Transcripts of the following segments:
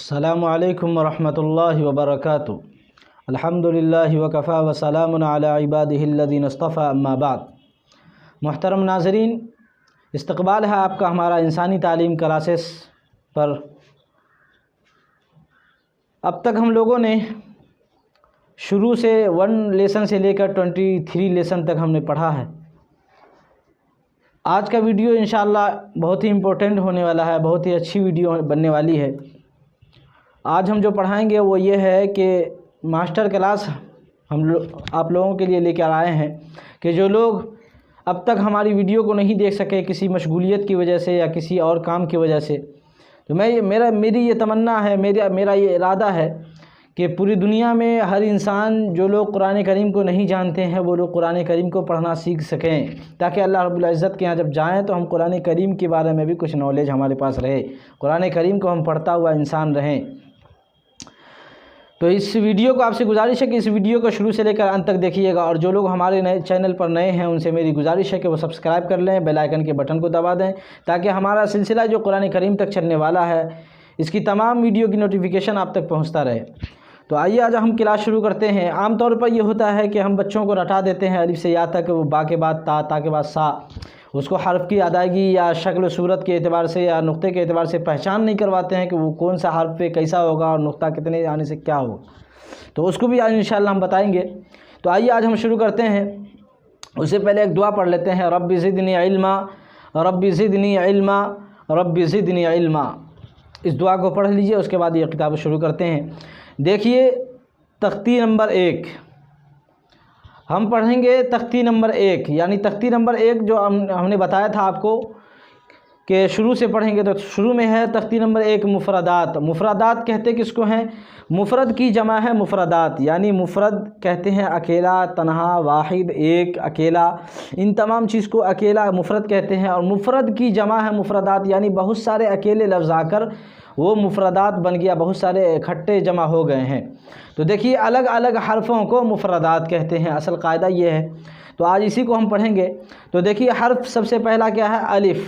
السلام علیکم ورحمۃ اللہ وبرکاتہ۔ الحمدللہ وکفا وسلام علی عبادہ الذین اصطفیٰ، اما بعد۔ محترم ناظرین، استقبال ہے آپ کا ہمارا انسانی تعلیم کلاسز پر۔ اب تک ہم لوگوں نے شروع سے 1 لیسن سے لے کر 23 لیسن تک ہم نے پڑھا ہے۔ آج کا ویڈیو انشاءاللہ بہت ہی امپورٹنٹ ہونے والا ہے، بہت ہی اچھی ویڈیو بننے والی ہے۔ آج ہم جو پڑھائیں گے وہ یہ ہے کہ ماسٹر کلاس آپ لوگوں کے لیے لے کر آئے ہیں کہ جو لوگ اب تک ہماری ویڈیو کو نہیں دیکھ سکے کسی مشغولیت کی وجہ سے یا کسی اور کام کی وجہ سے، تو میری یہ تمنا ہے، میرا یہ ارادہ ہے کہ پوری دنیا میں ہر انسان جو لوگ قرآن کریم کو نہیں جانتے ہیں وہ لوگ قرآن کریم کو پڑھنا سیکھ سکیں، تاکہ اللہ رب العزت کے یہاں جب جائیں تو ہم قرآن کریم کے بارے میں بھی کچھ نالج ہمارے پاس رہے، قرآن کریم کو ہم پڑھتا ہوا انسان رہیں۔ تو اس ویڈیو کو آپ سے گزارش ہے کہ اس ویڈیو کو شروع سے لے کر انت تک دیکھیے گا، اور جو لوگ ہمارے نئے چینل پر نئے ہیں ان سے میری گزارش ہے کہ وہ سبسکرائب کر لیں، بیل آئیکن کے بٹن کو دبا دیں، تاکہ ہمارا سلسلہ جو قرآن کریم تک چلنے والا ہے اس کی تمام ویڈیو کی نوٹیفیکیشن آپ تک پہنچتا رہے۔ تو آئیے آج ہم کلاس شروع کرتے ہیں۔ عام طور پر یہ ہوتا ہے کہ ہم بچوں کو رٹا دیتے ہیں الف سے یا تک، وہ با کے بعد تا، تا کے بعد سا، اس کو حرف کی ادائیگی یا شکل و صورت کے اعتبار سے یا نقطے کے اعتبار سے پہچان نہیں کرواتے ہیں کہ وہ کون سا حرف پہ کیسا ہوگا اور نقطہ کتنے آنے سے کیا ہوگا، تو اس کو بھی آج انشاءاللہ ہم بتائیں گے۔ تو آئیے آج ہم شروع کرتے ہیں۔ اس سے پہلے ایک دعا پڑھ لیتے ہیں، رب زدنی علما، رب زدنی علما، رب زدنی علما۔ اس دعا کو پڑھ لیجئے، اس کے بعد یہ کتاب شروع کرتے ہیں۔ دیکھیے تختی نمبر 1 ہم پڑھیں گے، تختی نمبر 1 یعنی تختی نمبر 1 جو ہم نے بتایا تھا آپ کو کہ شروع سے پڑھیں گے، تو شروع میں ہے تختی نمبر 1 مفردات۔ مفردات کہتے کس کو ہیں؟ مفرد کی جمع ہے مفردات، یعنی مفرد کہتے ہیں اکیلا، تنہا، واحد، ایک، اکیلا، ان تمام چیز کو اکیلا مفرد کہتے ہیں، اور مفرد کی جمع ہے مفردات، یعنی بہت سارے اکیلے لفظ آ کر وہ مفردات بن گیا، بہت سارے اکٹھے جمع ہو گئے ہیں۔ تو دیکھیے الگ الگ حرفوں کو مفردات کہتے ہیں، اصل قاعدہ یہ ہے۔ تو آج اسی کو ہم پڑھیں گے۔ تو دیکھیے حرف سب سے پہلا کیا ہے؟ الف۔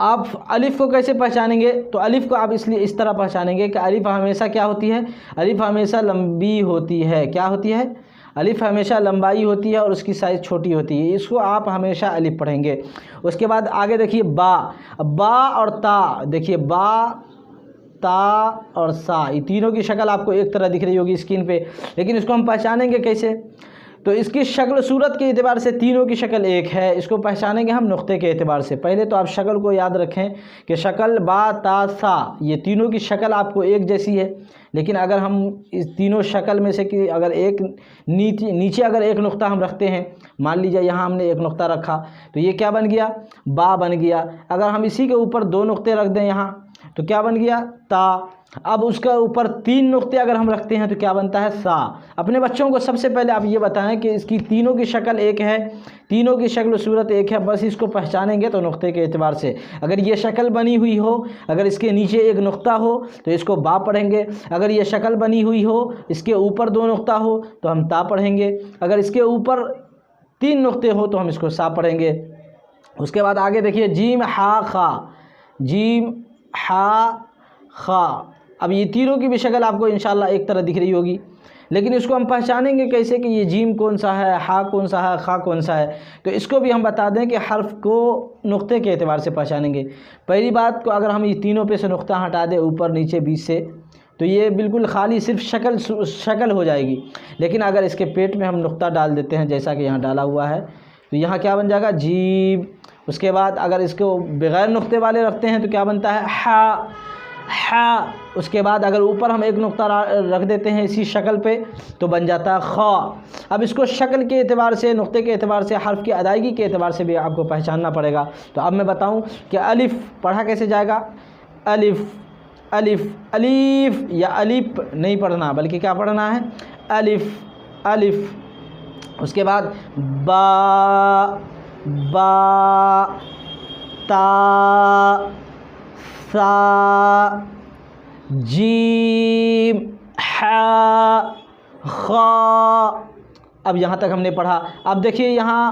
آپ الف کو کیسے پہچانیں گے؟ تو الف کو آپ اس طرح پہچانیں گے کہ الف ہمیشہ کیا ہوتی ہے؟ الف ہمیشہ لمبی ہوتی ہے۔ کیا ہوتی ہے؟ الف ہمیشہ لمبائی ہوتی ہے اور اس کی سائز چھوٹی ہوتی ہے، اس کو آپ ہمیشہ الف پڑھیں گے۔ اس کے بعد آگے دیکھیے با، با اور تا۔ دیکھیے با، تا اور سا، یہ تینوں کی شکل آپ کو ایک طرح دکھ رہی ہوگی اسکرین پہ، لیکن اس کو ہم پہچانیں گے کیسے؟ تو اس کی شکل و صورت کے اعتبار سے تینوں کی شکل ایک ہے، اس کو پہچانیں گے ہم نقطے کے اعتبار سے۔ پہلے تو آپ شکل کو یاد رکھیں کہ شکل با، تا، سا، یہ تینوں کی شکل آپ کو ایک جیسی ہے، لیکن اگر ہم اس تینوں شکل میں سے کہ اگر ایک نیچے اگر ایک نقطہ ہم رکھتے ہیں، مان لیجیے یہاں ہم نے ایک نقطہ رکھا تو یہ کیا بن گیا؟ با بن گیا۔ اگر ہم اسی کے اوپر 2 نقطے رکھ دیں یہاں تو کیا بن گیا؟ تا۔ اب اس کے اوپر 3 نقطے اگر ہم رکھتے ہیں تو کیا بنتا ہے؟ سا۔ اپنے بچوں کو سب سے پہلے آپ یہ بتائیں کہ اس کی تینوں کی شکل ایک ہے، تینوں کی شکل و صورت ایک ہے، بس اس کو پہچانیں گے تو نقطے کے اعتبار سے۔ اگر یہ شکل بنی ہوئی ہو، اگر اس کے نیچے ایک نقطہ ہو تو اس کو با پڑھیں گے، اگر یہ شکل بنی ہوئی ہو، اس کے اوپر 2 نقطہ ہو تو ہم تا پڑھیں گے، اگر اس کے اوپر 3 نقطے ہو تو ہم اس کو سا پڑھیں گے۔ اس کے بعد آگے دیکھیے جیم، ہا، خا، جیم، ہا، خا۔ اب یہ تینوں کی بھی شکل آپ کو انشاءاللہ ایک طرح دکھ رہی ہوگی، لیکن اس کو ہم پہچانیں گے کیسے کہ یہ جیم کون سا ہے، ہا کون سا ہے، خا کون سا ہے؟ تو اس کو بھی ہم بتا دیں کہ حرف کو نقطے کے اعتبار سے پہچانیں گے۔ پہلی بات کو اگر ہم یہ تینوں پہ سے نقطہ ہٹا دیں اوپر نیچے بیچ سے تو یہ بالکل خالی صرف شکل ہو جائے گی، لیکن اگر اس کے پیٹ میں ہم نقطہ ڈال دیتے ہیں جیسا کہ یہاں ڈالا ہوا ہے تو یہاں کیا بن جائے گا؟ جیم۔ اس کے بعد اگر اس کو بغیر نقطے والے رکھتے ہیں تو کیا بنتا ہے؟ ہا، ہا۔ اس کے بعد اگر اوپر ہم ایک نقطہ رکھ دیتے ہیں اسی شکل پہ تو بن جاتا ہے خا۔ اب اس کو شکل کے اعتبار سے، نقطے کے اعتبار سے، حرف کی ادائیگی کے اعتبار سے بھی آپ کو پہچاننا پڑے گا۔ تو اب میں بتاؤں کہ الف پڑھا کیسے جائے گا؟ الف، الف، الف، یا الف نہیں پڑھنا بلکہ کیا پڑھنا ہے؟ الف، الف۔ اس کے بعد با، با، تا، سا، جیم، ہا، خا۔ اب یہاں تک ہم نے پڑھا۔ اب دیکھیے یہاں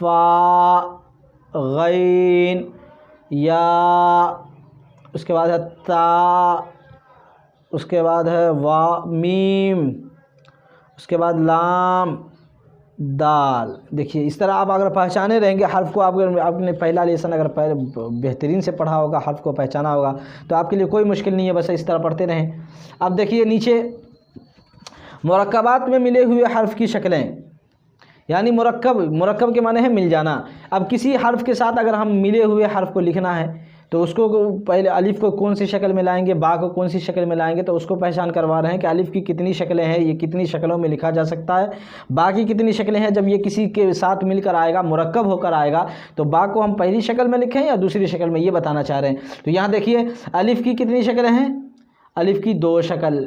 فا غین یا، اس کے بعد ہے تا، اس کے بعد ہے وا میم، اس کے بعد لام دال۔ دیکھیے اس طرح آپ اگر پہچانے رہیں گے حرف کو، آپ نے پہلا لیسن اگر بہترین سے پڑھا ہوگا، حرف کو پہچانا ہوگا، تو آپ کے لیے کوئی مشکل نہیں ہے، بس اس طرح پڑھتے رہیں۔ اب دیکھیے نیچے مرکبات میں ملے ہوئے حرف کی شکلیں، یعنی مرکب کے معنی ہے مل جانا۔ اب کسی حرف کے ساتھ اگر ہم ملے ہوئے حرف کو لکھنا ہے تو اس کو پہلے الف کو کون سی شکل میں لائیں گے، با کو کون سی شکل میں لائیں گے، تو اس کو پہچان کروا رہے ہیں کہ الف کی کتنی شکلیں ہیں، یہ کتنی شکلوں میں لکھا جا سکتا ہے، با کی کتنی شکلیں ہیں، جب یہ کسی کے ساتھ مل کر آئے گا، مرکب ہو کر آئے گا، تو با کو ہم پہلی شکل میں لکھیں یا دوسری شکل میں، یہ بتانا چاہ رہے ہیں۔ تو یہاں دیکھیے الف کی کتنی شکلیں ہیں، الف کی 2 شکل،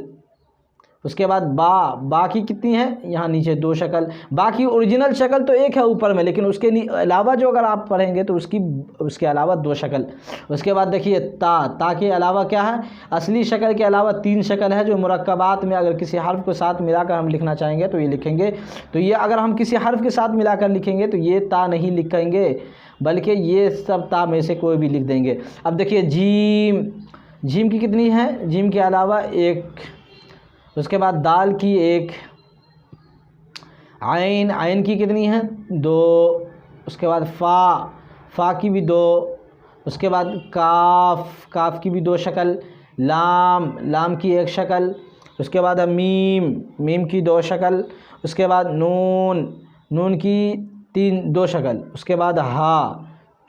اس کے بعد با کی کتنی ہے، یہاں نیچے 2 شکل۔ با کی اوریجنل شکل تو ایک ہے اوپر میں، لیکن اس کے علاوہ جو اگر آپ پڑھیں گے تو اس کے علاوہ 2 شکل۔ اس کے بعد دیکھیے تا کے علاوہ کیا ہے، اصلی شکل کے علاوہ 3 شکل ہے، جو مرکبات میں اگر کسی حرف کو ساتھ ملا کر ہم لکھنا چاہیں گے تو یہ لکھیں گے۔ تو یہ اگر ہم کسی حرف کے ساتھ ملا کر لکھیں گے تو یہ تا نہیں لکھیں گے، بلکہ یہ سب تا میں سے کوئی بھی لکھ دیں گے۔ اب دیکھیے جیم کی کتنی ہے، جیم کے علاوہ 1، اس کے بعد دال کی 1، عین کی کتنی ہے 2، اس کے بعد فا کی بھی 2، اس کے بعد کاف کی بھی 2 شکل، لام کی 1 شکل، اس کے بعد میم کی 2 شکل، اس کے بعد نون کی 2 شکل، اس کے بعد ہا،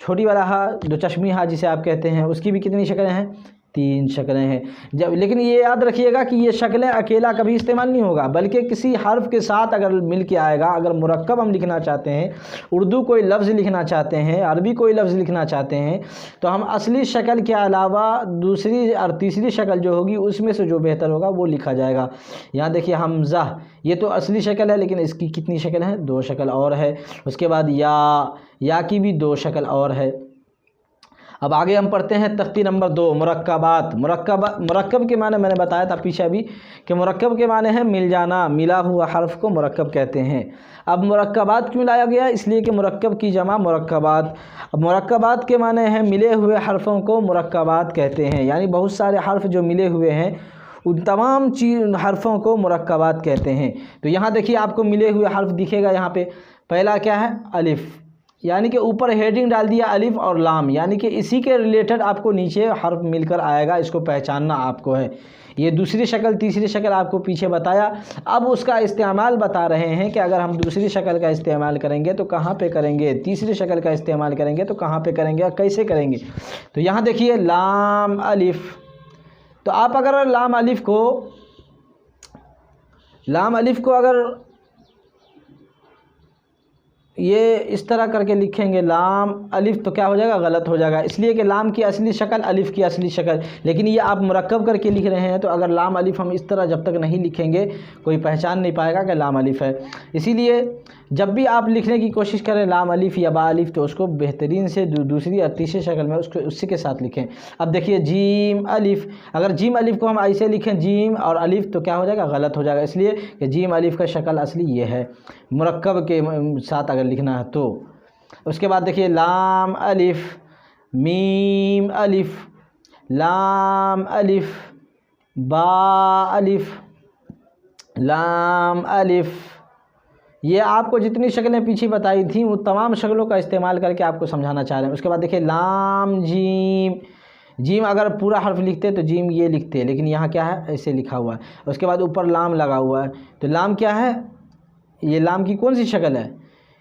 چھوٹی والا ہا، 2 چشمی ہا جسے آپ کہتے ہیں، اس کی بھی کتنی شکلیں ہیں، 3 شکلیں ہیں۔ لیکن یہ یاد رکھیے گا کہ یہ شکلیں اکیلا کبھی استعمال نہیں ہوگا، بلکہ کسی حرف کے ساتھ اگر مل کے آئے گا، اگر مرکب ہم لکھنا چاہتے ہیں، اردو کوئی لفظ لکھنا چاہتے ہیں، عربی کوئی لفظ لکھنا چاہتے ہیں، تو ہم اصلی شکل کے علاوہ دوسری اور تیسری شکل جو ہوگی اس میں سے جو بہتر ہوگا وہ لکھا جائے گا۔ یہاں دیکھیے حمزہ، یہ تو اصلی شکل ہے لیکن اس کی کتنی شکل ہے، 2 شکل اور ہے۔ اس کے بعد یا کی بھی 2 شکل اور ہے۔ اب آگے ہم پڑھتے ہیں تختی نمبر 2، مرکبات۔ مرکب کے معنی میں نے بتایا تھا پیچھے ابھی کہ مرکب کے معنی ہے مل جانا، ملا ہوا حرف کو مرکب کہتے ہیں۔ اب مرکبات کیوں لایا گیا، اس لیے کہ مرکب کی جمع مرکبات۔ اب مرکبات کے معنی ہیں ملے ہوئے حرفوں کو مرکبات کہتے ہیں، یعنی بہت سارے حرف جو ملے ہوئے ہیں ان تمام حرفوں کو مرکبات کہتے ہیں۔ تو یہاں دیکھیے آپ کو ملے ہوئے حرف دکھے گا، یہاں پہ پہلا کیا ہے، الف، یعنی کہ اوپر ہیڈنگ ڈال دیا الف اور لام، یعنی کہ اسی کے ریلیٹڈ آپ کو نیچے حرف مل کر آئے گا، اس کو پہچاننا آپ کو ہے۔ یہ دوسری شکل تیسری شکل آپ کو پیچھے بتایا، اب اس کا استعمال بتا رہے ہیں کہ اگر ہم دوسری شکل کا استعمال کریں گے تو کہاں پہ کریں گے، تیسری شکل کا استعمال کریں گے تو کہاں پہ کریں گے اور کیسے کریں گے۔ تو یہاں دیکھیے لام الف، تو آپ اگر لام الف کو اگر یہ اس طرح کر کے لکھیں گے لام الف تو کیا ہو جائے گا، غلط ہو جائے گا، اس لیے کہ لام کی اصلی شکل الف کی اصلی شکل، لیکن یہ آپ مرکب کر کے لکھ رہے ہیں، تو اگر لام الف ہم اس طرح جب تک نہیں لکھیں گے کوئی پہچان نہیں پائے گا کہ لام الف ہے۔ اسی لیے جب بھی آپ لکھنے کی کوشش کریں لام الف یا با الف تو اس کو بہترین سے دوسری اور تیسری شکل میں اسی کے ساتھ لکھیں۔ اب دیکھیے جیم الف، اگر جیم الف کو ہم ایسے لکھیں جیم اور الف تو کیا ہو جائے گا، غلط ہو جائے گا، اس لیے کہ جیم الف کا شکل اصلی یہ ہے، مرکب کے ساتھ اگر لکھنا ہے تو۔ اس کے بعد دیکھیے لام الف، میم الف، لام الف، با الف، لام الف، یہ آپ کو جتنی شکلیں پیچھے بتائی تھیں وہ تمام شکلوں کا استعمال کر کے آپ کو سمجھانا چاہ رہے ہیں۔ اس کے بعد دیکھیے لام جیم، جیم اگر پورا حرف لکھتے تو جیم یہ لکھتے، لیکن یہاں کیا ہے، ایسے لکھا ہوا ہے۔ اس کے بعد اوپر لام لگا ہوا ہے، تو لام کیا ہے، یہ لام کی کون سی شکل ہے،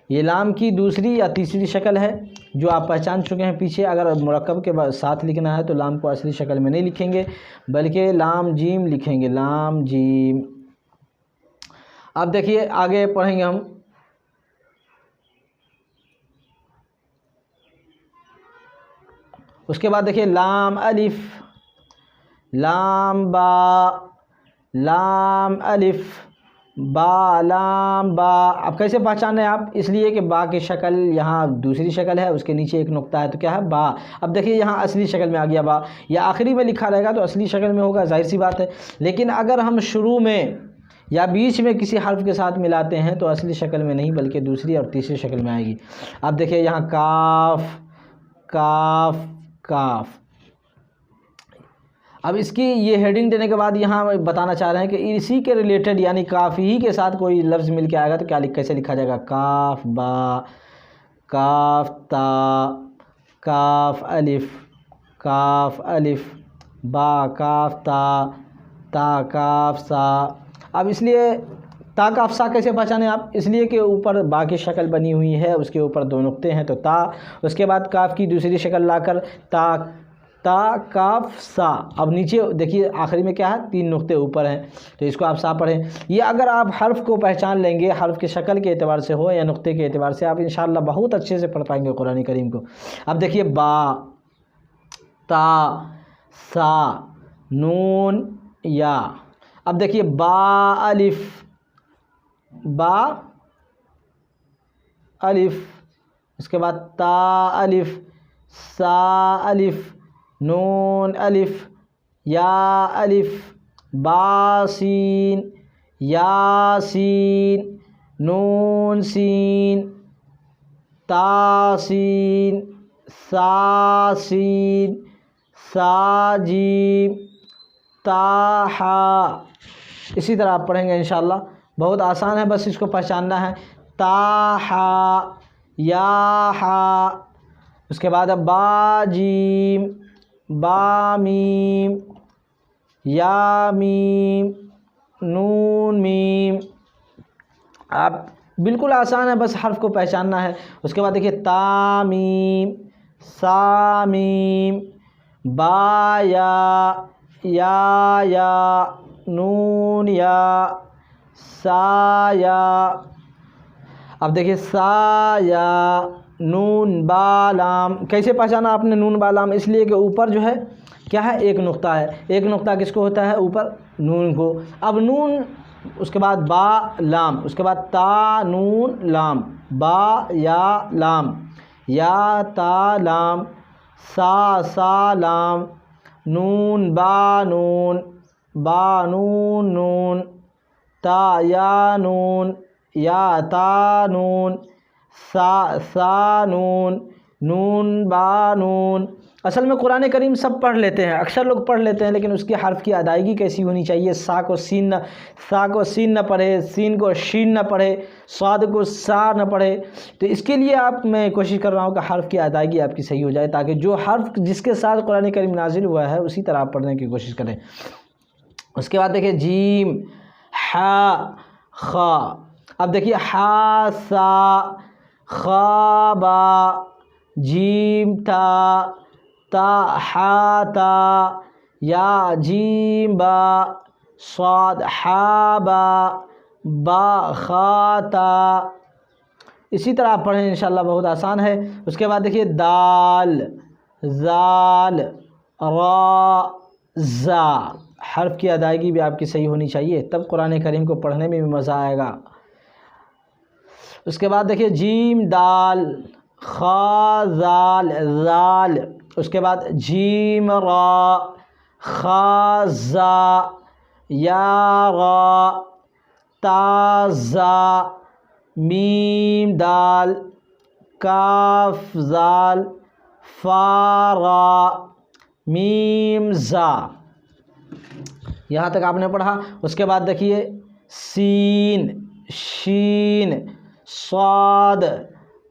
یہ لام کی دوسری یا تیسری شکل ہے جو آپ پہچان چکے ہیں پیچھے۔ اگر مرکب کے ساتھ لکھنا ہے تو لام کو اصلی شکل میں نہیں لکھیں گے بلکہ لام جیم لکھیں گے، لام جیم۔ اب دیکھیے آگے پڑھیں گے ہم، اس کے بعد دیکھیے لام الف، لام با، لام الف، با، لام با۔ اب کیسے پہچانے آپ، اس لیے کہ با کی شکل یہاں دوسری شکل ہے، اس کے نیچے ایک نقطہ ہے تو کیا ہے، با۔ اب دیکھیے یہاں اصلی شکل میں آ گیا با، یا آخری میں لکھا رہے گا تو اصلی شکل میں ہوگا، ظاہر سی بات ہے۔ لیکن اگر ہم شروع میں یا بیچ میں کسی حرف کے ساتھ ملاتے ہیں تو اصلی شکل میں نہیں بلکہ دوسری اور تیسری شکل میں آئے گی۔ اب دیکھیے یہاں کاف کاف کاف، اب اس کی یہ ہیڈنگ دینے کے بعد یہاں بتانا چاہ رہے ہیں کہ اسی کے ریلیٹڈ یعنی کاف ہی کے ساتھ کوئی لفظ مل کے آئے گا تو کیسے لکھا جائے گا، کاف با، کاف تا، کاف الف، با کاف تا، تا کاف سا۔ اب اس لیے تا کاف سا کیسے پہچانے آپ، اس لیے کہ اوپر با کی شکل بنی ہوئی ہے، اس کے اوپر 2 نقطے ہیں تو تا، اس کے بعد کاف کی دوسری شکل لا کر تا کاف سا۔ اب نیچے دیکھیے آخری میں کیا ہے، 3 نقطے اوپر ہیں تو اس کو آپ سا پڑھیں۔ یہ اگر آپ حرف کو پہچان لیں گے، حرف کی شکل کے اعتبار سے ہو یا نقطے کے اعتبار سے، آپ انشاءاللہ بہت اچھے سے پڑھ پائیں گے قرآن کریم کو۔ اب دیکھیے با، تا، سا، نون، یا۔ اب دیکھیے با الف، اس کے بعد تا الف، سا الف، نون الف، یا الف، با سین، یا سین، نون سین، تا سین، سا سین، سا جیم، تا ہا۔ اسی طرح آپ پڑھیں گے انشاءاللہ، بہت آسان ہے، بس اس کو پہچاننا ہے۔ تا ہا، یا ہا، اس کے بعد با جیم، با میم، یا میم، نون میم۔ آپ بالکل آسان ہے، بس حرف کو پہچاننا ہے۔ اس کے بعد دیکھیے تا میم، سا میم، با یا، نون یا، سا یا۔ اب دیکھیے سا یا، نون با لام۔ کیسے پہچانا آپ نے نون با لام، اس لیے کہ اوپر جو ہے کیا ہے، 1 نقطہ ہے۔ 1 نقطہ کس کو ہوتا ہے، اوپر نون کو۔ اب نون، اس کے بعد با لام، اس کے بعد تا نون لام، با یا لام، یا تا لام، سا لام، نون با نون، با نون نون، تا یا نون، یا تا نون، سا نون، نون با نون۔ اصل میں قرآن کریم سب پڑھ لیتے ہیں، اکثر لوگ پڑھ لیتے ہیں، لیکن اس کی حرف کی ادائیگی کیسی ہونی چاہیے، سا کو سین نہ پڑھے، سین کو شین نہ پڑھے، صاد کو سا نہ پڑھے۔ تو اس کے لیے میں کوشش کر رہا ہوں کہ حرف کی ادائیگی آپ کی صحیح ہو جائے، تاکہ جو حرف جس کے ساتھ قرآن کریم نازل ہوا ہے اسی طرح آپ پڑھنے کی کوشش کریں۔ اس کے بعد دیکھیں جیم، ہا، خا۔ اب دیکھیے ہا سا، خا با، جیم تا ہا تا، یا جیم با، صاد ہا با خا تا۔ اسی طرح آپ پڑھیں انشاءاللہ، بہت آسان ہے۔ اس کے بعد دیکھیے دال، زال، را، زا۔ حرف کی ادائیگی بھی آپ کی صحیح ہونی چاہیے، تب قرآن کریم کو پڑھنے میں بھی مزہ آئے گا۔ اس کے بعد دیکھیے جیم دال، خا زال، زال۔ اس کے بعد جیم را، خا زا، یا را، تا زا، میم دال، کاف زال، فا را، میم زا۔ یہاں تک آپ نے پڑھا۔ اس کے بعد دیکھیے سین، شین، صاد،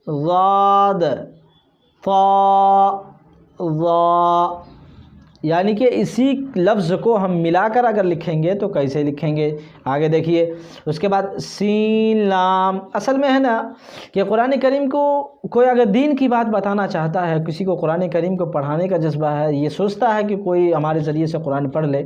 ضاد، طا، ظا۔ یعنی کہ اسی لفظ کو ہم ملا کر اگر لکھیں گے تو کیسے لکھیں گے، آگے دیکھیے۔ اس کے بعد سین لام۔ اصل میں ہے نا کہ قرآن کریم کو کوئی اگر دین کی بات بتانا چاہتا ہے، کسی کو قرآن کریم کو پڑھانے کا جذبہ ہے، یہ سوچتا ہے کہ کوئی ہمارے ذریعے سے قرآن پڑھ لے،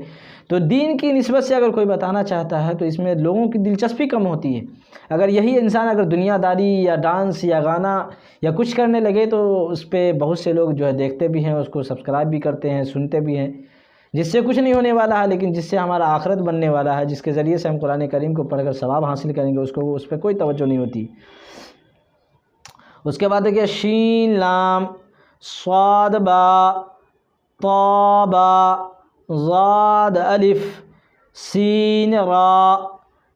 تو دین کی نسبت سے اگر کوئی بتانا چاہتا ہے تو اس میں لوگوں کی دلچسپی کم ہوتی ہے۔ اگر یہی انسان اگر دنیا داری یا ڈانس یا گانا یا کچھ کرنے لگے تو اس پہ بہت سے لوگ جو ہے دیکھتے بھی ہیں، اس کو سبسکرائب بھی کرتے ہیں، سنتے بھی ہیں، جس سے کچھ نہیں ہونے والا ہے، لیکن جس سے ہمارا آخرت بننے والا ہے، جس کے ذریعے سے ہم قرآن کریم کو پڑھ کر ثواب حاصل کریں گے، اس پہ کوئی توجہ نہیں ہوتی۔ اس کے بعد دیکھیے شین لام، صاد با، طا با، ضاد الف، سین را،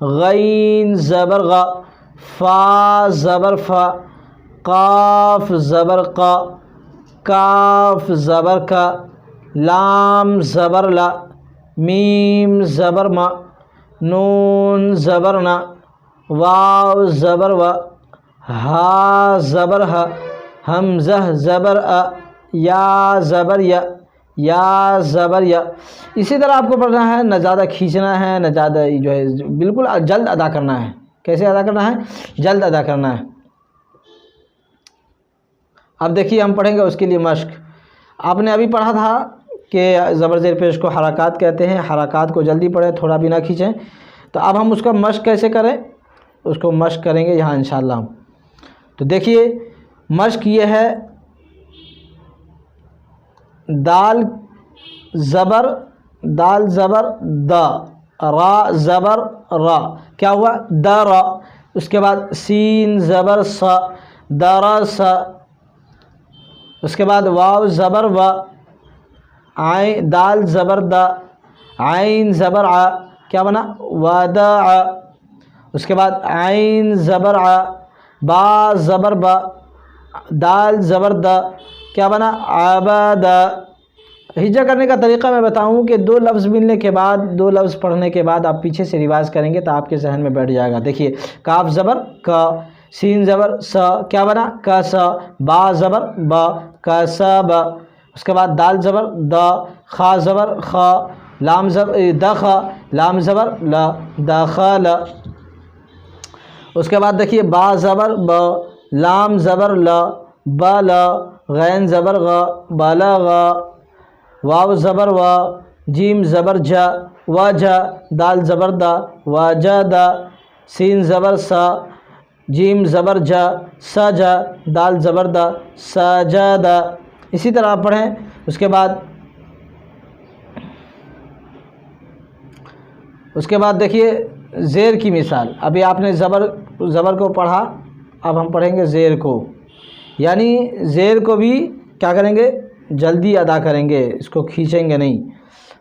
غین زبر غ، فا زبر فا، قاف زبر قا، کاف زبر کا، لام زبر لا، میم زبر ما، نون زبر نا، واو زبر و، ہا زبر ہ، حمزہ زبر ا، یا زبر یا زبر یا۔ اسی طرح آپ کو پڑھنا ہے، نہ زیادہ کھینچنا ہے نہ زیادہ جو ہے بالکل جلد ادا کرنا ہے۔ کیسے ادا کرنا ہے؟ جلد ادا کرنا ہے۔ اب دیکھیے ہم پڑھیں گے اس کے لیے مشق۔ آپ نے ابھی پڑھا تھا کہ زبر زیر پیش کو حرکات کہتے ہیں، حرکات کو جلدی پڑھیں، تھوڑا بھی نہ کھینچیں۔ تو اب ہم اس کا مشق کیسے کریں، اس کو مشق کریں گے یہاں انشاءاللہ ہم۔ تو دیکھیے مشق یہ ہے، دال زبر دا، را زبر را، کیا ہوا؟ درا۔ اس کے بعد سین زبر سا، درس۔ اس کے بعد واو زبر و، عین دال زبر دا، عین زبر ع، کیا بنا؟ وداع۔ اس کے بعد عین زبر ع، با زبر با، دال زبر دا، کیا بنا؟ عبدا۔ ہجا کرنے کا طریقہ میں بتاؤں کہ دو لفظ ملنے کے بعد، دو لفظ پڑھنے کے بعد آپ پیچھے سے ریوائز کریں گے تو آپ کے ذہن میں بیٹھ جائے گا۔ دیکھیے کاف زبر کا، سین زبر سا، کیا بنا؟ کسا، با زبر با، کسب۔ اس کے بعد دال زبر دا، خا زبر خا، لام زبر دخ، لام زبر لا، دخل۔ اس کے بعد دیکھیے با زبر با، لام زبر لا، بلا، غین زبر غا، بلغ، واو زبر وا، جیم زبر جا، وجا، دال زبر دا، وجدا، سین زبر سا، جیم زبر جا، سجا، دال زبر دا، سجدا۔ اسی طرح آپ پڑھیں۔ اس کے بعد دیکھیے زیر کی مثال۔ ابھی آپ نے زبر کو پڑھا، اب ہم پڑھیں گے زیر کو، یعنی زیر کو بھی کیا کریں گے؟ جلدی ادا کریں گے، اس کو کھینچیں گے نہیں،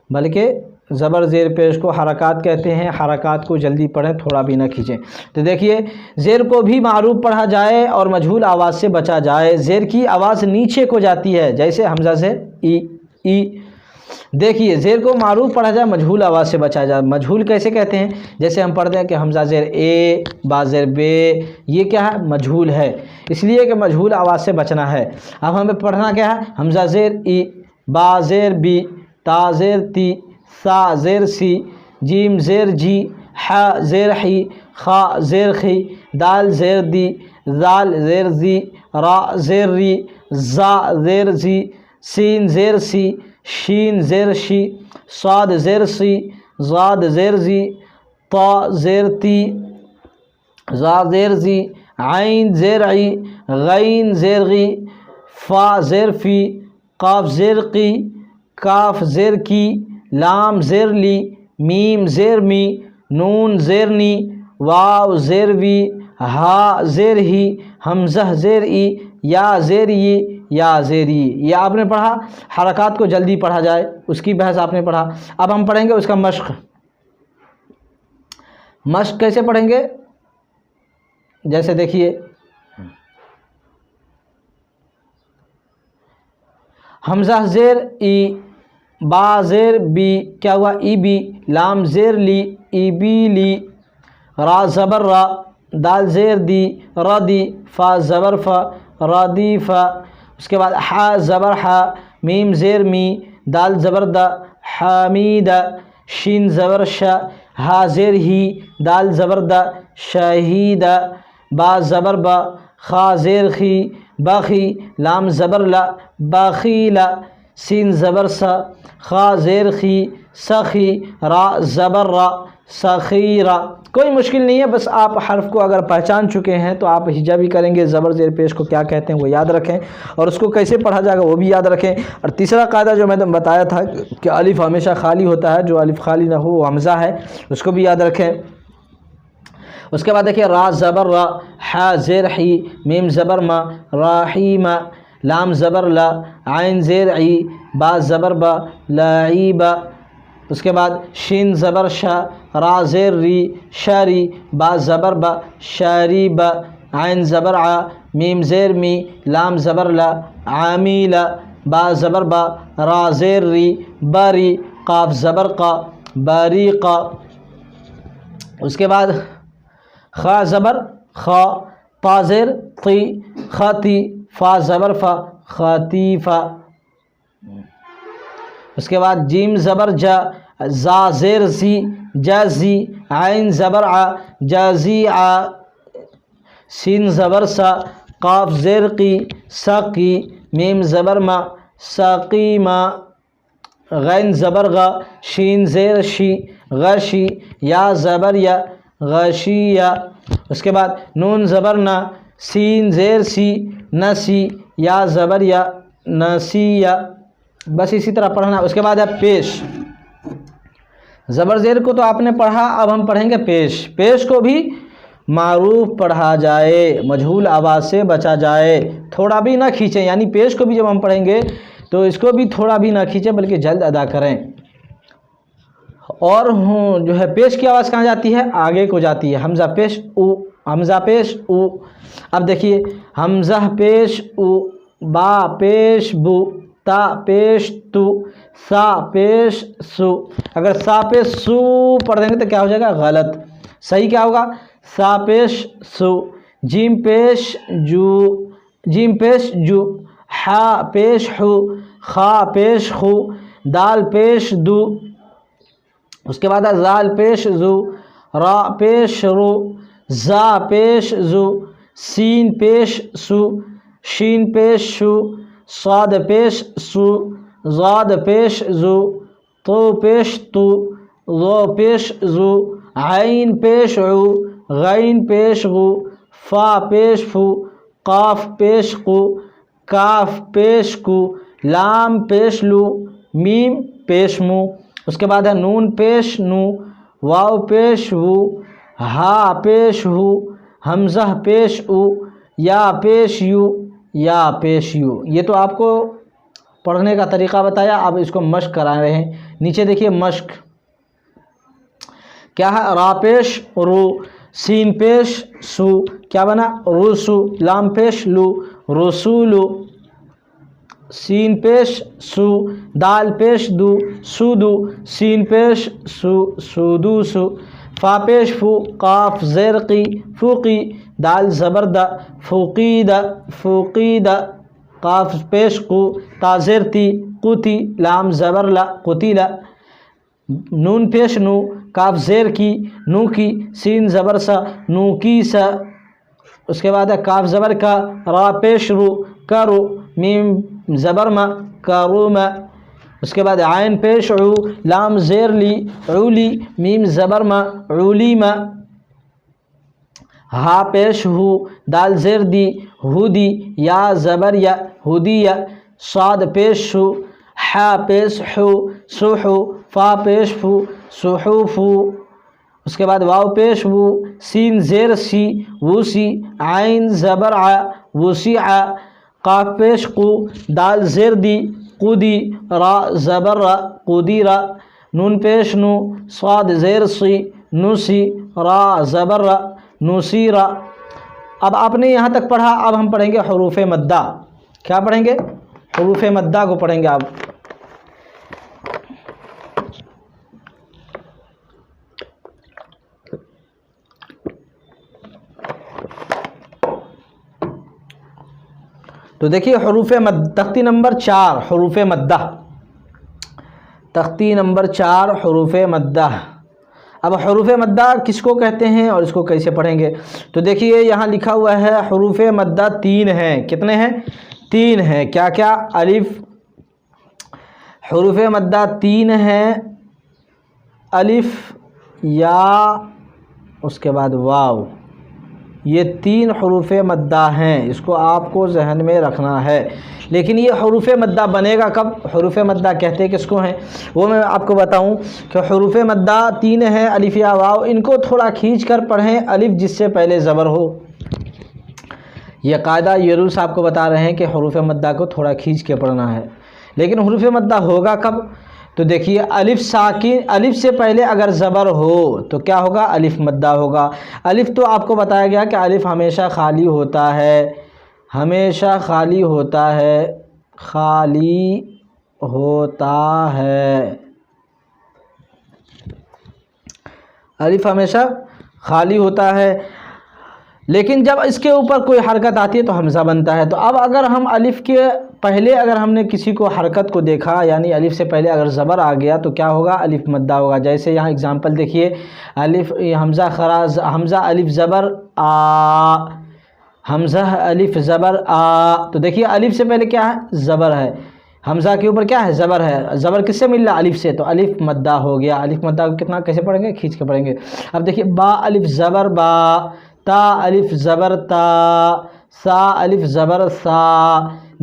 بلکہ زبر زیر پیش کو حرکات کہتے ہیں، حرکات کو جلدی پڑھیں، تھوڑا بھی نہ کھینچیں۔ تو دیکھیے زیر کو بھی معروف پڑھا جائے اور مجہول آواز سے بچا جائے۔ زیر کی آواز نیچے کو جاتی ہے، جیسے حمزہ زیر ای۔ دیکھیے زیر کو معروف پڑھا جائے، مجہول آواز سے بچا جائے۔ مجہول کیسے کہتے ہیں؟ جیسے ہم پڑھتے ہیں کہ حمزہ زیر اے، با زیر بے، یہ کیا ہے؟ مجہول ہے، اس لیے کہ مجہول آواز سے بچنا ہے۔ اب ہمیں پڑھنا کیا ہے؟ حمزہ زیر ای، با زیر بی، تا زیر تی، ثا زیر سی، جیم زیر جی، ح زیر حی، خا زیر خی، دال زیر دی، ذال زیر زی، را زیر ری، زا زیر زی، سین زیر سی، شین زیر شی، صاد زیر سی، زاد زیر زی، طا زیر تی، زا زیر زی، عین زیر عی، غین زیر غی، فا زیر فی، قاف زیر قی، کاف زیر کی، لام زیر لی، میم زیر می، نون زیر نی، واو زیر وی، ہا زیر ہی، حمزہ زیر ای، یا زیر ی، یا زیر ی۔ یہ آپ نے پڑھا، حرکات کو جلدی پڑھا جائے، اس کی بحث آپ نے پڑھا۔ اب ہم پڑھیں گے اس کا مشق۔ مشق کیسے پڑھیں گے؟ جیسے دیکھیے حمزہ زیر ای، با زیر بی، کیا ہوا؟ ای بی، لام زیر لی، ای بی لی، را زبر را، دال زیر دی، ردی، فا زبر فا، ردی فا۔ اس کے بعد ح زبر ح، میم زیر می، دال زبر دا، حمیدہ، شین زبر شا، ہا زیر ہی، دال زبر دا، شہیدہ، با زبر با، خا زیر خی، باخی، لام زبر لا، باخیلا، سین زبر سا، خا زیر خی، سخی، را زبر را، سخیرہ۔ کوئی مشکل نہیں ہے، بس آپ حرف کو اگر پہچان چکے ہیں تو آپ ہجا بھی کریں گے، زبر زیر پیش کو کیا کہتے ہیں وہ یاد رکھیں، اور اس کو کیسے پڑھا جائے گا وہ بھی یاد رکھیں۔ اور تیسرا قاعدہ جو میں نے بتایا تھا کہ الف ہمیشہ خالی ہوتا ہے، جو الف خالی نہ ہو وہ حمزہ ہے، اس کو بھی یاد رکھیں۔ اس کے بعد دیکھیے را زبر را، ح زیر حی، میم زبر ما، راحیم، لام زبر لا، عین زیر عی، با زبر با، لعیبہ، اس کے بعد شین زبر شا، را زیر ری شاری، با زبر با شاری با، عین زبر ع، میم زیر می، لام زبر لا عامیلا، با زبر با، را زیر ری باری، قاف زبر قا باریقا۔ اس کے بعد خا زبر خا، طا زیر طی خاتی، فا زبر فا خاتیفا۔ اس کے بعد جیم زبر جا، زا زیر زی جازی، عین زبر ع جازی ع، سین زبر سا، قاف زیر قی ساقی، میم زبر ما ساقیما، غین زبر غا، شین زیر شی غشی، یا زبر یا غشیہ۔ اس کے بعد نون زبر نا، سین زیر سی نسی، یا زبر یا نسیہ۔ بس اسی طرح پڑھنا۔ اس کے بعد ہے پیش، زبر زیر کو تو آپ نے پڑھا، اب ہم پڑھیں گے پیش۔ پیش کو بھی معروف پڑھا جائے، مجہول آواز سے بچا جائے، تھوڑا بھی نہ کھینچیں، یعنی پیش کو بھی جب ہم پڑھیں گے تو اس کو بھی تھوڑا بھی نہ کھینچیں بلکہ جلد ادا کریں۔ اور جو ہے پیش کی آواز کہاں جاتی ہے؟ آگے کو جاتی ہے، حمزہ پیش او، حمزہ پیش او۔ اب دیکھیے حمزہ پیش او، با پیش بو، تا پیش تو، سا پیش سو۔ اگر سا پیش سو پڑھ دیں گے تو کیا ہو جائے گا؟ غلط۔ صحیح کیا ہوگا؟ سا پیش سو، جیم پیش جو، جیم پیش جو، حا پیش حو، خا پیش خو، دال پیش دو۔ اس کے بعد ہے زال پیش زو، را پیش رو، زا پیش زو، سین پیش سو، شین پیش شو، صاد پیش سو، ضاد پیش زو، تو پیش تو، ضو پیش زو، عین پیش عو، غین پیش غو، فا پیش فو، قاف پیش قو، کاف پیش کو، لام پیش لو، میم پیش مو۔ اس کے بعد ہے نون پیش نو، واو پیش وو، ہا پیش ہو، حمزہ پیش او، یا پیش یو، یا پیش یو۔ یہ تو آپ کو پڑھنے کا طریقہ بتایا، اب اس کو مشق کرا رہے ہیں۔ نیچے دیکھیے مشق کیا ہے؟ را پیش رو، سین پیش سو، کیا بنا؟ رسو، لام پیش لو، رسولو، سین پیش سو، دال پیش دو، سودو، سین پیش سو، سودوسو، فا پیش فو، قاف زیر قی فوقی، دال زبر دا فوقیدہ فوقیدہ، قاف پیش قو، تا زیر تی قوتی، لام زبر لا قتیلا، نون پیش نو، کاف زیر کی نو کی، سین زبر سا نو کی سا۔ اس کے بعد ہے کاف زبر کا، را پیش رو کرو، میم زبر ما کروما۔ اس کے بعد عین پیش عو، لام زیر لی عولی، میم زبر ما عولیما، ہا پیش ہو، دال زیر دی ہودی، یا زبر یا ہودیہ، صاد پیش شو، حا پیش حو سوحو، فا پیش فو سحوفو۔ اس کے بعد واو پیش وو، سین زیر سی ووسی، عین زبر ع وسیع، قاف پیش قو، دال زیر دی قودی، را زبر را قودیرا، نون پیش نو، صاد زیر سی نوسی، را زبر را نوسیرا۔ اب آپ نے یہاں تک پڑھا، اب ہم پڑھیں گے حروف مدہ۔ کیا پڑھیں گے؟ حروف مدہ کو پڑھیں گے آپ۔ تو دیکھیے حروف مد، تختی نمبر 4 حروف مدہ، تختی نمبر 4 حروف مدہ۔ اب حروف مدہ کس کو کہتے ہیں اور اس کو کیسے پڑھیں گے؟ تو دیکھیے یہاں لکھا ہوا ہے حروف مدہ 3 ہیں۔ کتنے ہیں؟ 3 ہیں۔ کیا کیا؟ الف، حروف مدہ 3 ہیں، الف، یا، اس کے بعد واو۔ یہ 3 حروف مدہ ہیں، اس کو آپ کو ذہن میں رکھنا ہے۔ لیکن یہ حروف مدہ بنے گا کب؟ حروف مدہ کہتے کس کو ہیں وہ میں آپ کو بتاؤں کہ حروف مدہ 3 ہیں، الف یا واو۔ ان کو تھوڑا کھینچ کر پڑھیں، الف جس سے پہلے زبر ہو۔ یہ قاعدہ، یہ رولس آپ کو بتا رہے ہیں کہ حروف مدہ کو تھوڑا کھینچ کے پڑھنا ہے۔ لیکن حروف مدہ ہوگا کب؟ تو دیکھیے الف ساکن، الف سے پہلے اگر زبر ہو تو کیا ہوگا؟ الف مدہ ہوگا۔ الف تو آپ کو بتایا گیا کہ الف ہمیشہ خالی ہوتا ہے، ہمیشہ خالی ہوتا ہے، خالی ہوتا ہے، الف ہمیشہ خالی ہوتا ہے، لیکن جب اس کے اوپر کوئی حرکت آتی ہے تو حمزہ بنتا ہے۔ تو اب اگر ہم الف کے پہلے اگر ہم نے کسی کو حرکت کو دیکھا، یعنی الف سے پہلے اگر زبر آ گیا تو کیا ہوگا؟ الف مدہ ہوگا۔ جیسے یہاں اگزامپل دیکھیے، الف حمزہ خراز، حمزہ الف زبر آ، حمزہ الف زبر آ، تو دیکھیے الف سے پہلے کیا ہے؟ زبر ہے، حمزہ کے اوپر کیا ہے؟ زبر ہے۔ زبر کس سے مل رہا؟ الف سے، تو الف مدہ ہو گیا۔ الف مدہ کو کتنا کیسے پڑھیں گے؟ کھینچ کے پڑھیں گے۔ اب دیکھیے با الف زبر با، تا الف زبر تا، سا الف زبر سا،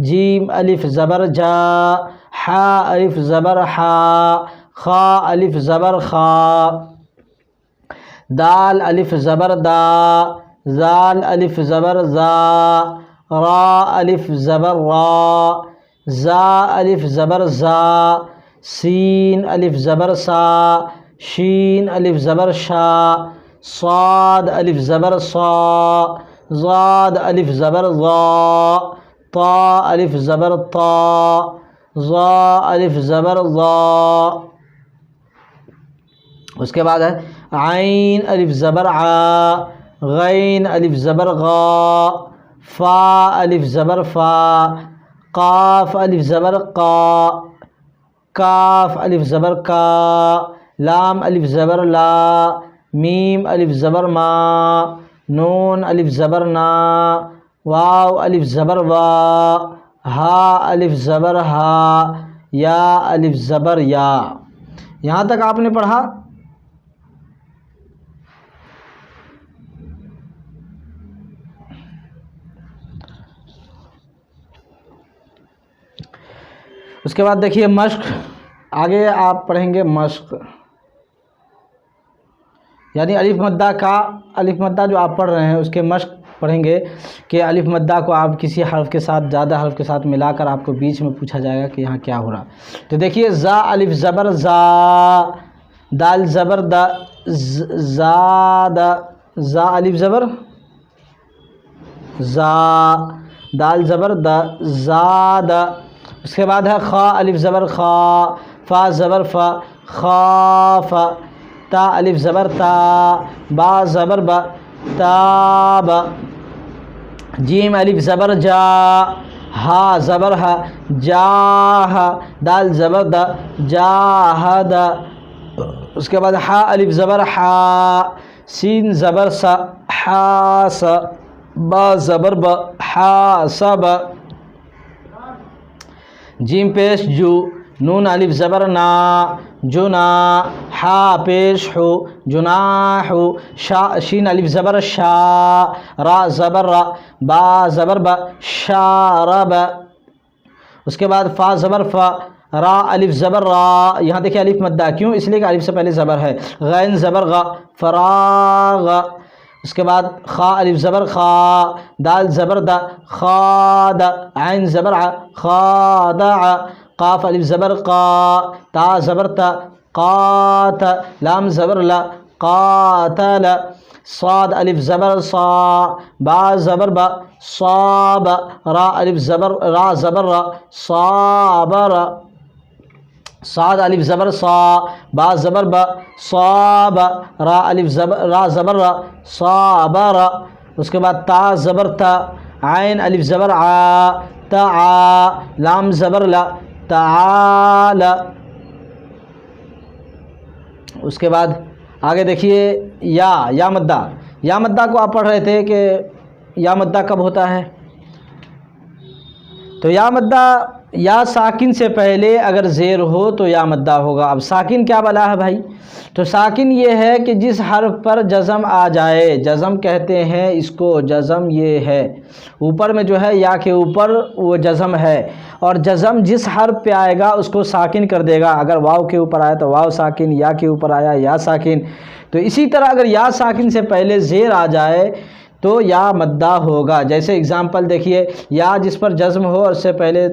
جیم الف زبر جا، حا الف زبر حا، خا الف زبر خا، دال الف زبر دا، زال الف زبر زا، را الف زبر را، زا الف زبر زا، سین الف زبر سا، شین الف زبر شا، صاد الف زبر صا، ضاد الف زبر ضا، طا الف زبر طا، ظا الف زبر ظا۔ اس کے بعد ہے عین الف زبر عا، غین الف زبر غا، فا الف زبر فا، قاف الف زبر قا، کاف الف زبر کا، لام الف زبر لا، میم الف زبر ما، نون الف زبر نا، واو الف زبر وا، ہا الف زبر ہا، یا الف زبر یا۔ یہاں تک آپ نے پڑھا۔ اس کے بعد دیکھیے مشق، آگے آپ پڑھیں گے مشق، یعنی الف مدہ کا، الف مدہ جو آپ پڑھ رہے ہیں اس کے مشق پڑھیں گے کہ الف مدہ کو آپ کسی حرف کے ساتھ، زیادہ حرف کے ساتھ ملا کر آپ کو بیچ میں پوچھا جائے گا کہ یہاں کیا ہو رہا۔ تو دیکھیے زا الف زبر زا، دال زبر دا، زاد، زا الف زبر زا، دال زبر دا، زاد۔ اس کے بعد ہے خا الف زبر خا، فا زبر فا، خاف، تا الف زبر تا، با زبر با، تاب، جیم الف زبر جا، ہا زبر ہا، جاہ، دال زبر دا، جاہد۔ اس کے بعد ہا الف زبر ہا، سین زبر سا، حاس، با زبر با، حاسب، جیم پیش جو، نون الف زبر نا، جنا، حا پیش ہو، جناح، شین الف زبر شا، را زبر را، با زبر با، شارب۔ اس کے بعد فا زبر فا، را الف زبر را، یہاں دیکھیں الف مدہ، کیوں؟ اس لیے کہ الف سے پہلے زبر ہے۔ غین زبر غا، فراغ۔ اس کے بعد خا الف زبر خا، دال زبر دا، خاد، عین زبر ع، خادع، قاف الف زبر قا، تا زبر تا، قات، لام زبر لا، قاتل، صاد الف زبر صا، با زبر با، صاب، را الف زبر را زبر را، صابر، صاد الف زبر صا، با زبر با، صاب، را الف زبر را زبر را، صابر۔ اس کے بعد تا زبر تا، عین الف زبر عا، تعا، لام زبر لا، تعال۔ اس کے بعد آگے دیکھیے یا مدہ، یا مدہ کو آپ پڑھ رہے تھے کہ یا مدہ کب ہوتا ہے؟ تو یا مدہ یا ساکن سے پہلے اگر زیر ہو تو یا مدہ ہوگا۔ اب ساکن کیا بلا ہے بھائی؟ تو ساکن یہ ہے کہ جس حرف پر جزم آ جائے، جزم کہتے ہیں اس کو، جزم یہ ہے اوپر میں جو ہے یا کے اوپر وہ جزم ہے، اور جزم جس حرف پہ آئے گا اس کو ساکن کر دے گا۔ اگر واو کے اوپر آیا تو واو ساکن، یا کے اوپر آیا یا ساکن۔ تو اسی طرح اگر یا ساکن سے پہلے زیر آ جائے تو یا مدہ ہوگا۔ جیسے اگزامپل دیکھیے، یا جس پر جزم ہو اور اس سے پہلے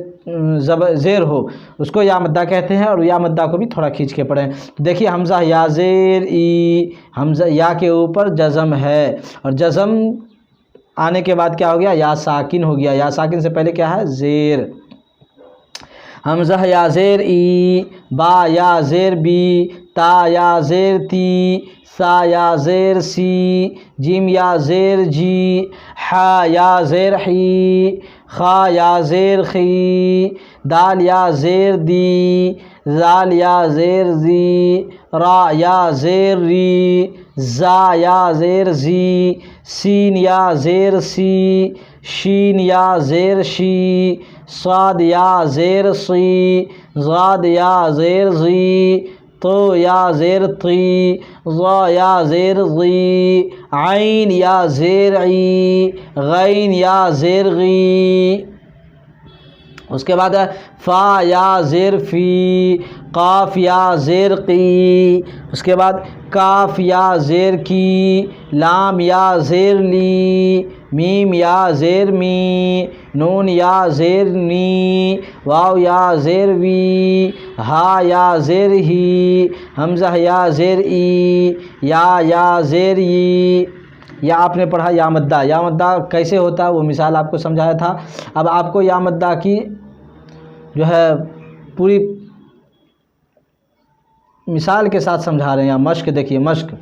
زیر ہو اس کو یا مدہ کہتے ہیں، اور یا مدہ کو بھی تھوڑا کھینچ کے پڑھیں۔ دیکھیے حمزہ یا زیر ای، حمزہ یا کے اوپر جزم ہے، اور جزم آنے کے بعد کیا ہو گیا؟ یا ساکن ہو گیا۔ یا ساکن سے پہلے کیا ہے؟ زیر۔ حمزہ یا زیر ای، با یا زیر بی، تا یا زیر تی، سا یا زیر سی، جیم یا زیر جی، حا یا زیر حی، خا یا زیر خی، دال یا زیر دی، زال یا زیر زی، را یا زیر ری، زا یا زیر زی، سین یا زیر سی، شین یا زیر شی، صاد یا زیر صی، ضاد یا زیر زی، تو یا زیر طی، ضا یا زیر ضی، عین یا زیر عی، غین یا زیر غی۔ اس کے بعد فا یا زیر فی، قاف یا زیر قی، اس کے بعد کاف یا زیر کی، لام یا زیر لی، میم یا زیر می، نون یا زیر نی، واو یا زیر وی، ہا یا زیر ہی، حمزہ یا زیر ای، یا زیر ای۔ یا آپ نے پڑھا یا مدہ۔ یا مدہ کیسے ہوتا ہے وہ مثال آپ کو سمجھایا تھا۔ اب آپ کو یا مدہ کی جو ہے پوری مثال کے ساتھ سمجھا رہے ہیں۔ یا مشق دیکھیے، مشق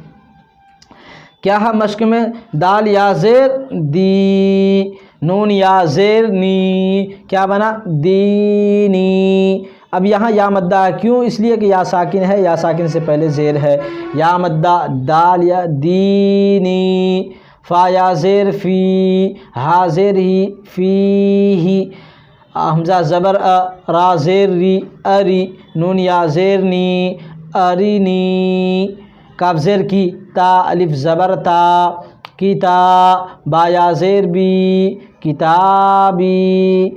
کیا ہے؟ مشق میں دال یا زیر دی، نون یا زیر نی، کیا بنا؟ دینی۔ اب یہاں یا مدہ کیوں؟ اس لیے کہ یا ساکن ہے، یا ساکن سے پہلے زیر ہے۔ یا مدہ دال یا دینی، فا یا زیر فی، ہا زیر ہی، فی ہی، حمزہ زبر را زیر ری، اری، نون یا زیر نی، ارینی، کاف زیر کی، تا الف زبر تا، کتا، با یا زیر بی، کتابی،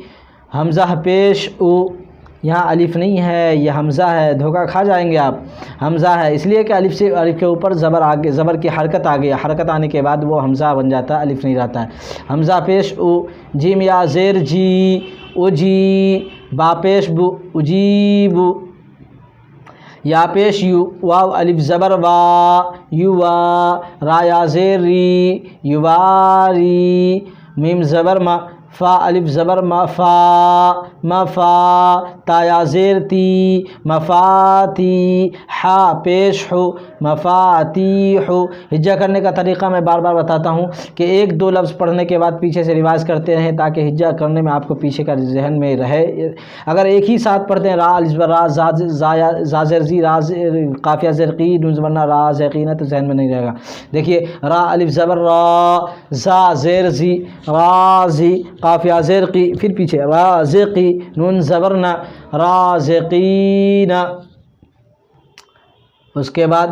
حمزہ پیش او، یہاں الف نہیں ہے، یہ حمزہ ہے، دھوکہ کھا جائیں گے آپ۔ حمزہ ہے اس لیے کہ الف سے الف کے اوپر زبر آگے، زبر کی حرکت آ گئی، حرکت آنے کے بعد وہ حمزہ بن جاتا ہے، الف نہیں رہتا ہے۔ حمزہ پیش او، جیم یا زیر جی، اجی، با پیش بو، اجیبو، یا پیش یو، واو الف زبر وا، یوا، را یا زیر ری، یواری، میم زبر ما، فا الف زبر ما، فا، مفا، تا یا زیر تی، مفاتی، حا پیش ہو، مفاتیح۔ ہجا کرنے کا طریقہ میں بار بار بتاتا ہوں کہ ایک دو لفظ پڑھنے کے بعد پیچھے سے ریوائز کرتے رہیں تاکہ ہجا کرنے میں آپ کو پیچھے کا ذہن میں رہے۔ اگر ایک ہی ساتھ پڑھتے ہیں، را الف زبر را، زا زیر زی، را قافیہ زیر قی، نون زبر نا، را زیقینہ، تو ذہن میں نہیں رہے گا۔ دیکھیے را الف زبر را، زا زیر زی، رازی، قافیہ زیر قی، پھر پیچھے رازقی، نون زبر نا، رازقین۔ اس کے بعد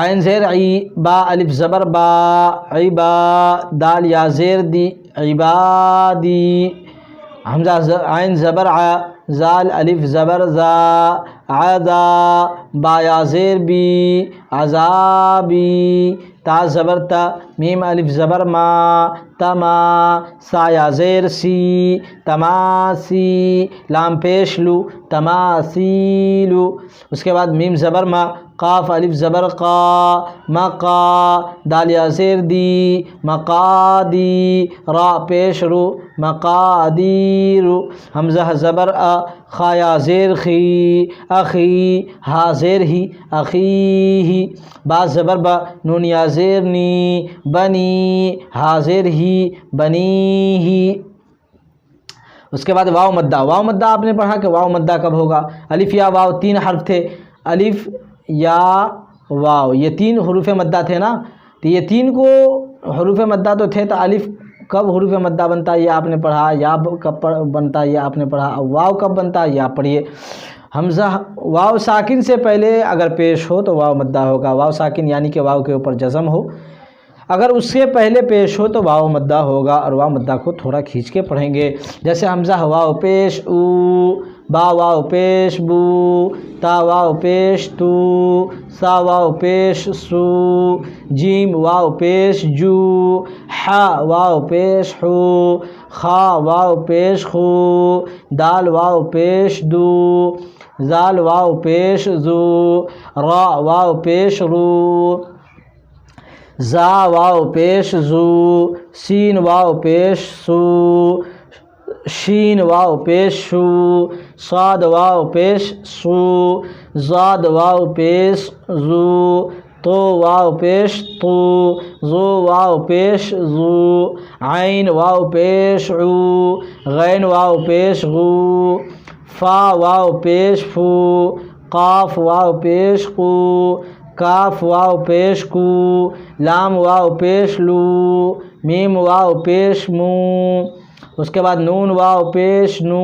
عین زیر عی، با الف زبر با، عبا، دال یا زیر دی، عبادی، حمزہ عین زبر ع، زال الف زبر زا، عدا، با یا زیر بی، عذابی، تا زبر تا، میم الف زبر ما، تما، سا یا زیر سی، تماسی، لام پیش لو، تماثیلو۔ اس کے بعد میم زبر ما، قاف الف زبر قا، مقا، دال یا زیر دی، مقادی، را پیش رو، مقادیرو، حمزہ زبر ا، خا یا زیر خی، اخی، ہا زیر ہی، اخیہی، با زبر با، نون یا زیر نی، بنی، ہا زیر ہی، بنیہی۔ اس کے بعد واو مدہ۔ واو مدہ آپ نے پڑھا کہ واو مدہ کب ہوگا؟ الف یا واو تین حرف تھے، الف یا واو، یہ تین حروف مدہ تھے نا، تو یہ تین کو حروف مدہ تو تھے، تو الف کب حروف مدہ بنتا ہے یہ آپ نے پڑھا، یا کب بنتا ہے یہ آپ نے پڑھا، واو کب بنتا ہے یہ آپ پڑھیے۔ حمزہ واو ساکن سے پہلے اگر پیش ہو تو واو مدہ ہوگا، واو ساکن یعنی کہ واو کے اوپر جزم ہو، اگر اس سے پہلے پیش ہو تو واو مدہ ہوگا، اور واو مدہ کو تھوڑا کھینچ کے پڑھیں گے۔ جیسے حمزہ واو پیش او، با واو پیش بو، تا واو پیش تو، سا واو پیش سو، جیم واو پیش جو، حا واو پیش حو، خا واو پیش خو، دال واو پیش دو، زال واو پیش زو، را واو پیش رو، زا واو پیش زو، سین واو پیش سو، شین واو پیش شو، صاد واو پیش سو، زاد واو پیش زو، تو واو پیش تو، زو واو پیش زو، عین واو پیش عو، غین واو پیش غو، فا واو پیش فو، قاف واو پیش قو، کاف واو پیش کو، لام واو پیش لو، میم واو پیش مو، اس کے بعد نون واو پیش نو،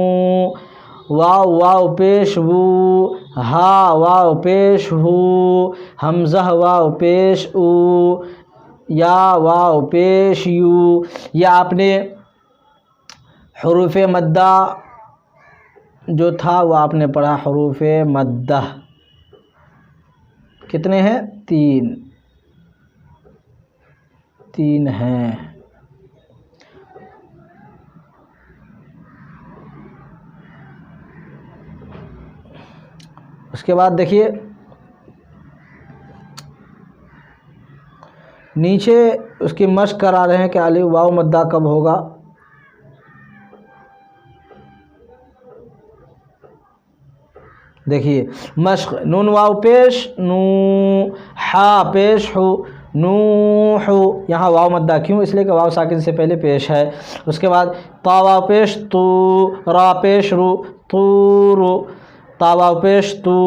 واو واو پیش وو، ہا واو پیش ہو، حمزہ واو پیش او، یا واو پیش یو۔ یہ آپ نے حروف مدہ جو تھا وہ آپ نے پڑھا، حروف مدہ کتنے ہیں؟ تین ہیں۔ اس کے بعد دیکھیے نیچے اس کی مشق کرا رہے ہیں کہ الف واو مدہ کب ہوگا۔ دیکھیے مشق، نون واو پیش نو، حا پیش حو، نوح، یہاں واو مدہ کیوں؟ اس لیے کہ واو ساکن سے پہلے پیش ہے۔ اس کے بعد تا واو پیش تو، را پیش رو، طورو، تا واو پیش تو،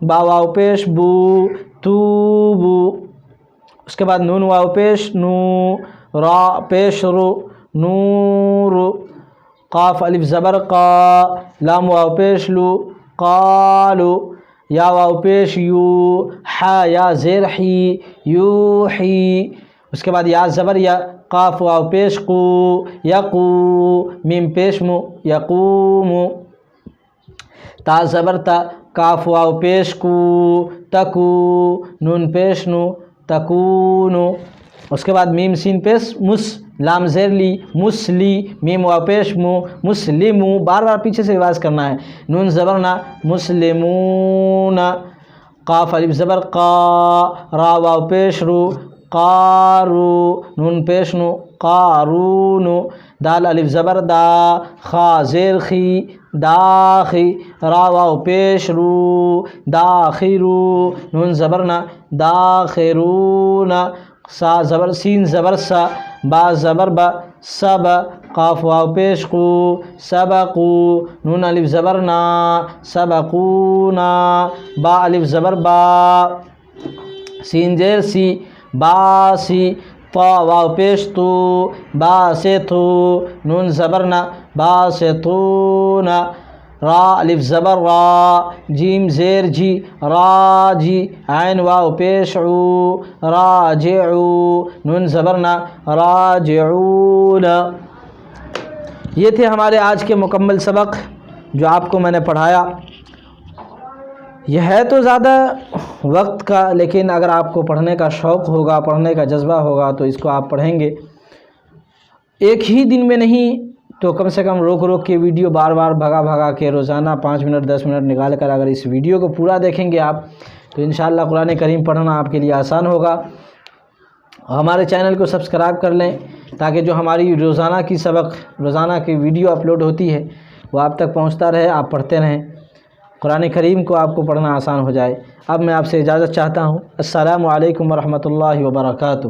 با واو پیش بو، توبو۔ اس کے بعد نون واو پیش نو، را پیش رو، نورو، قاف الف زبر قا، لام واو پیش لو، قالو، یا واو پیش یو، حا یا زیر حی، یوحی۔ اس کے بعد یا زبر یا، قاف واو پیش قو، یقو، میم پیش مو، یقومو، تا زبر تا، کاف واو پیش کو، تکو، نون پیش نو، تکونو۔ اس کے بعد میم سین پیش مس، لام زیر لی، مسلی، میم واو پیش مو، مسلمو، بار بار پیچھے سے ریوائز کرنا ہے۔ نون زبر نا، مسلمون، قاف الف زبر قا، را واو پیش رو، قارو، نون پیش نو، قارونو، دال الف زبر دا، خا زیر خی، داخی، را واو پیش رو، داخرو، نون زبر نا، داخرون، سا زبر سین زبر سا، با زبر با، سب، قاف واو پیش قو، سبقو، نون الف زبر نا، سبقونا، با الف زبر با، سین زیر سی، باسی، طا واو پیش تو، باسطو، نون زبر نا، باسطونا، را الف زبر را، جیم زیر جی، راجی، عین واو پیش عو، راجعو، نون زبر نا، راجعون۔ یہ تھے ہمارے آج کے مکمل سبق جو آپ کو میں نے پڑھایا۔ یہ ہے تو زیادہ وقت کا، لیکن اگر آپ کو پڑھنے کا شوق ہوگا، پڑھنے کا جذبہ ہوگا تو اس کو آپ پڑھیں گے۔ ایک ہی دن میں نہیں تو کم سے کم روک روک کے ویڈیو بار بار بھگا کے روزانہ 5 منٹ 10 منٹ نکال کر اگر اس ویڈیو کو پورا دیکھیں گے آپ تو انشاءاللہ قرآن کریم پڑھنا آپ کے لیے آسان ہوگا۔ ہمارے چینل کو سبسکرائب کر لیں تاکہ جو ہماری روزانہ کی ویڈیو اپلوڈ ہوتی ہے وہ آپ تک پہنچتا رہے، آپ پڑھتے رہیں، قرآن کریم کو آپ کو پڑھنا آسان ہو جائے۔ اب میں آپ سے اجازت چاہتا ہوں۔ السلام علیکم ورحمۃ اللہ وبرکاتہ۔